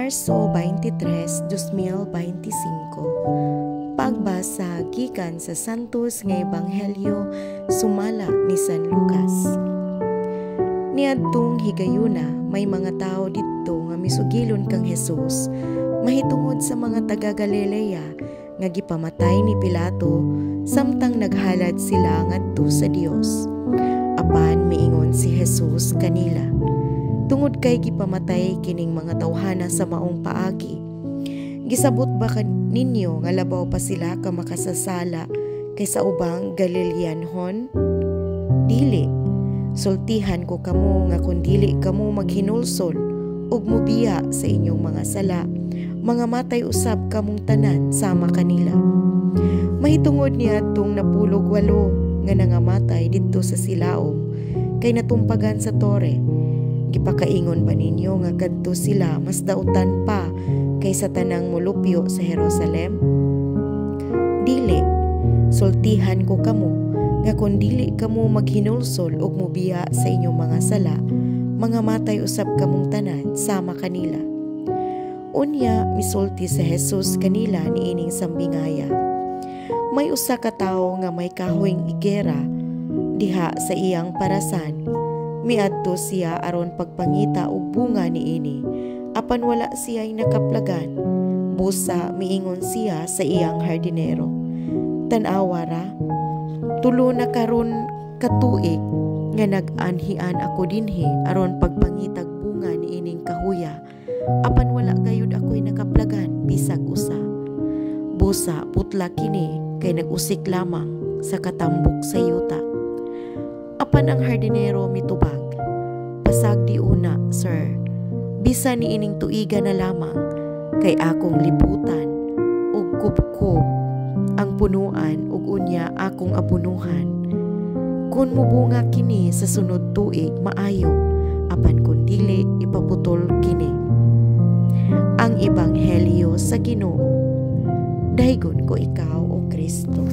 Marso 23, 2025. Pagbasa gikan sa Santos nga Ebanghelyo sumala ni San Lucas. Niadtong higayuna may mga tao didto nga misugilon kang Hesus mahitungod sa mga taga Galilea nga gipamatay ni Pilato samtang naghalad sila ngadto sa Dios. Apan miingon si Hesus kanila, tungod kay gipamatay kining mga tawhana sa maong paagi, gisabot ba ninyo nga labaw pa sila ka makasasala kaysa ubang Galileanhon? Dili, sultihan ko kamo nga kun dili kamo maghinulsol ug mubiya sa inyong mga sala, mga matay usab kamong tanan sama kanila. Mahitungod niya atong napulog 8 nga nangamatay didto sa silaom kay natumpagan sa tore. Gipakaingon ba ninyo nga kadto sila mas dautan pa kaysa tanang mulupyo sa Jerusalem? Dili, sultihan ko kamo nga kung dili kamo maghinulsol ug mubiya sa inyong mga sala, mga matay usab kamong tanan sama kanila. Unya misulti sa Hesus kanila niining sambingaya. May usa ka tawo nga may kahoyng igera diha sa iyang parasan. Miadto siya aron pagpangita og bunga niini, apan wala siya'y nakaplagan. Busa miingon siya sa iyang hardinero, "Tan-awa ra, tulo na karon katuig nga nag-anhian ako dinhi aron pagpangitag bunga niining kahuya, apan wala gayud ako'y nakaplagan bisag usa. Busa putla kini kay nag-usik lamang sa katambok sa yuta." Apan ang hardinero mitubag, "Pasag di una, sir, bisa ni ining tuiga na lamang, kay akong libutan ug kubkob ang punuan ug unya akong abunuhan. Kun mubunga kini sa sunod tuig maayo, apan kun dili ipaputol kini." Ang Ebanghelyo sa Ginoo. Dahigon ko ikaw, O Kristo.